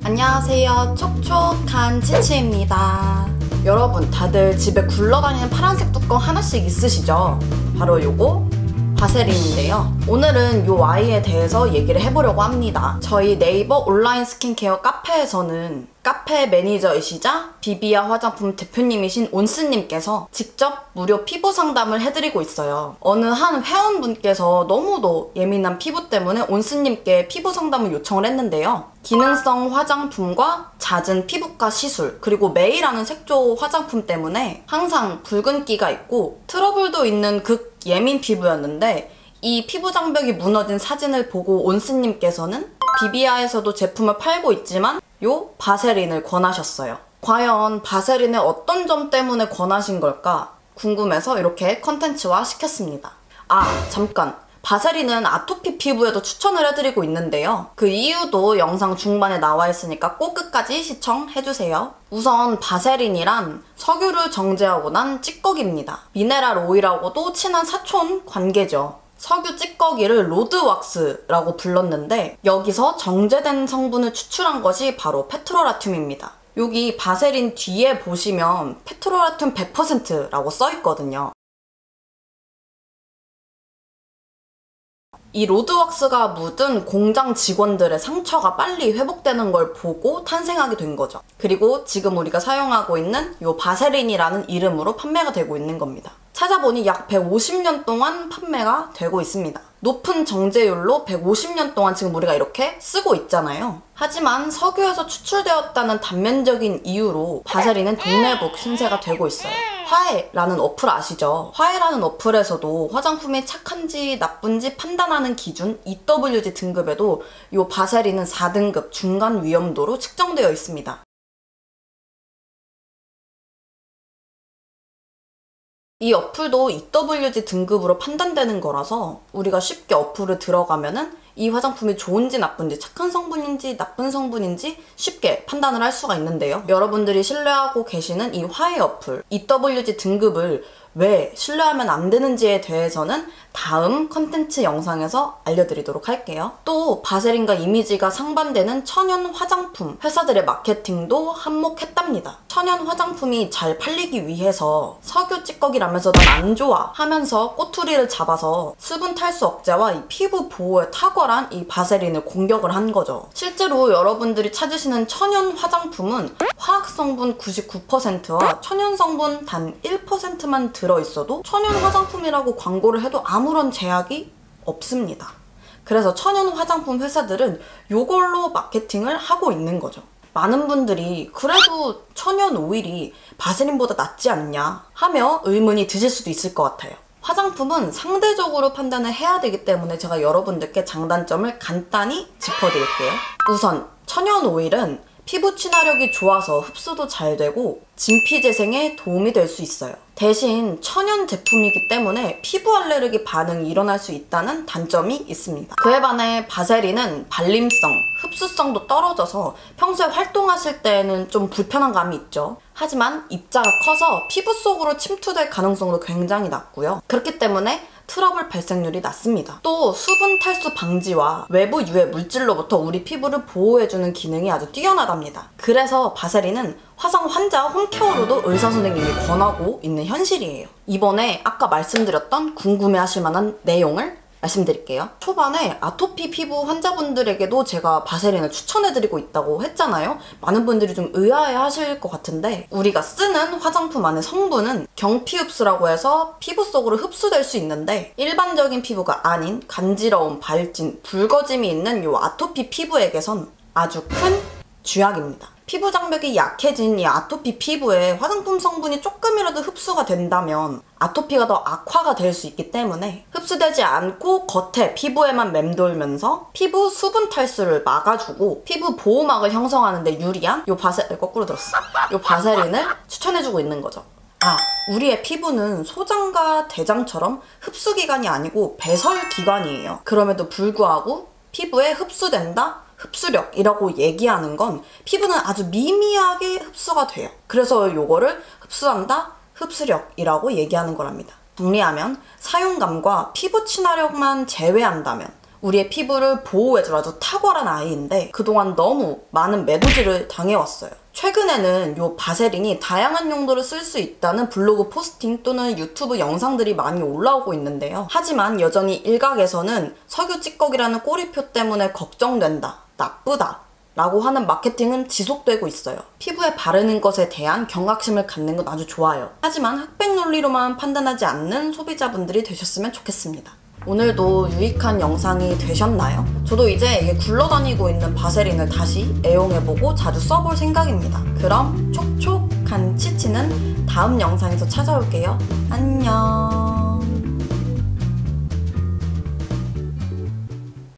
안녕하세요. 촉촉한 치치입니다. 여러분 다들 집에 굴러다니는 파란색 뚜껑 하나씩 있으시죠? 바로 요거 바세린인데요. 오늘은 요 아이에 대해서 얘기를 해보려고 합니다. 저희 네이버 온라인 스킨케어 카페에서는 카페 매니저이시자 비비아 화장품 대표님이신 온스님께서 직접 무료 피부 상담을 해드리고 있어요. 어느 한 회원분께서 너무도 예민한 피부 때문에 온스님께 피부 상담을 요청을 했는데요. 기능성 화장품과 잦은 피부과 시술, 그리고 메이라는 색조 화장품 때문에 항상 붉은기가 있고 트러블도 있는 극 예민 피부였는데 이 피부 장벽이 무너진 사진을 보고 온스님께서는 비비아에서도 제품을 팔고 있지만 요 바세린을 권하셨어요. 과연 바세린의 어떤 점 때문에 권하신 걸까 궁금해서 이렇게 컨텐츠화 시켰습니다. 잠깐! 바세린은 아토피 피부에도 추천을 해드리고 있는데요. 그 이유도 영상 중반에 나와 있으니까 꼭 끝까지 시청해주세요. 우선 바세린이란 석유를 정제하고 난 찌꺼기입니다. 미네랄 오일하고도 친한 사촌 관계죠. 석유 찌꺼기를 로드왁스라고 불렀는데 여기서 정제된 성분을 추출한 것이 바로 페트로라튬입니다. 여기 바세린 뒤에 보시면 페트로라튬 100%라고 써있거든요. 이 로드왁스가 묻은 공장 직원들의 상처가 빨리 회복되는 걸 보고 탄생하게 된 거죠. 그리고 지금 우리가 사용하고 있는 이 바세린이라는 이름으로 판매가 되고 있는 겁니다. 찾아보니 약 150년 동안 판매가 되고 있습니다. 높은 정제율로 150년 동안 지금 우리가 이렇게 쓰고 있잖아요. 하지만 석유에서 추출되었다는 단면적인 이유로 바세린은 동네북 신세가 되고 있어요. 화해라는 어플 아시죠? 화해라는 어플에서도 화장품이 착한지 나쁜지 판단하는 기준 EWG 등급에도 이 바세린은 4등급 중간 위험도로 측정되어 있습니다. 이 어플도 EWG 등급으로 판단되는 거라서 우리가 쉽게 어플을 들어가면은 이 화장품이 좋은지 나쁜지, 착한 성분인지 나쁜 성분인지 쉽게 판단을 할 수가 있는데요. 여러분들이 신뢰하고 계시는 이 화해 어플 EWG 등급을 왜 신뢰하면 안 되는지에 대해서는 다음 컨텐츠 영상에서 알려드리도록 할게요. 또 바세린과 이미지가 상반되는 천연 화장품 회사들의 마케팅도 한몫했답니다. 천연 화장품이 잘 팔리기 위해서 석유 찌꺼기라면서 난 안 좋아 하면서 꼬투리를 잡아서 수분 탈수 억제와 이 피부 보호에 탁월한 이 바세린을 공격을 한 거죠. 실제로 여러분들이 찾으시는 천연 화장품은 화학 성분 99%와 천연 성분 단 1%만 들어있어도 천연 화장품이라고 광고를 해도 아무런 제약이 없습니다. 그래서 천연 화장품 회사들은 이걸로 마케팅을 하고 있는 거죠. 많은 분들이 그래도 천연 오일이 바세린보다 낫지 않냐 하며 의문이 드실 수도 있을 것 같아요. 화장품은 상대적으로 판단을 해야 되기 때문에 제가 여러분들께 장단점을 간단히 짚어드릴게요. 우선 천연 오일은 피부 친화력이 좋아서 흡수도 잘 되고 진피 재생에 도움이 될 수 있어요. 대신 천연 제품이기 때문에 피부 알레르기 반응이 일어날 수 있다는 단점이 있습니다. 그에 반해 바세린은 발림성, 흡수성도 떨어져서 평소에 활동하실 때에는 좀 불편한 감이 있죠. 하지만 입자가 커서 피부 속으로 침투될 가능성도 굉장히 낮고요. 그렇기 때문에 트러블 발생률이 낮습니다. 또 수분 탈수 방지와 외부 유해 물질로부터 우리 피부를 보호해주는 기능이 아주 뛰어나답니다. 그래서 바세린은 화성 환자 홈케어로도 의사선생님이 권하고 있는 현실이에요. 이번에 아까 말씀드렸던 궁금해하실 만한 내용을 말씀드릴게요. 초반에 아토피 피부 환자분들에게도 제가 바세린을 추천해드리고 있다고 했잖아요. 많은 분들이 좀 의아해하실 것 같은데 우리가 쓰는 화장품 안의 성분은 경피흡수라고 해서 피부 속으로 흡수될 수 있는데 일반적인 피부가 아닌 간지러움, 발진, 붉어짐이 있는 이 아토피 피부에게선 아주 큰 쥐약입니다. 피부 장벽이 약해진 이 아토피 피부에 화장품 성분이 조금이라도 흡수가 된다면 아토피가 더 악화가 될 수 있기 때문에 흡수되지 않고 겉에 피부에만 맴돌면서 피부 수분 탈수를 막아주고 피부 보호막을 형성하는 데 유리한 요 바세린을 추천해주고 있는 거죠. 우리의 피부는 소장과 대장처럼 흡수기관이 아니고 배설기관이에요. 그럼에도 불구하고 피부에 흡수된다? 흡수력이라고 얘기하는 건 피부는 아주 미미하게 흡수가 돼요. 그래서 요거를 흡수한다, 흡수력이라고 얘기하는 거랍니다. 정리하면 사용감과 피부 친화력만 제외한다면 우리의 피부를 보호해줄 아주 탁월한 아이인데 그동안 너무 많은 매도질을 당해왔어요. 최근에는 이 바세린이 다양한 용도로 쓸 수 있다는 블로그 포스팅 또는 유튜브 영상들이 많이 올라오고 있는데요. 하지만 여전히 일각에서는 석유 찌꺼기라는 꼬리표 때문에 걱정된다, 나쁘다 라고 하는 마케팅은 지속되고 있어요. 피부에 바르는 것에 대한 경각심을 갖는 건 아주 좋아요. 하지만 흑백 논리로만 판단하지 않는 소비자분들이 되셨으면 좋겠습니다. 오늘도 유익한 영상이 되셨나요? 저도 이제 이게 굴러다니고 있는 바세린을 다시 애용해보고 자주 써볼 생각입니다. 그럼 촉촉한 치치는 다음 영상에서 찾아올게요. 안녕.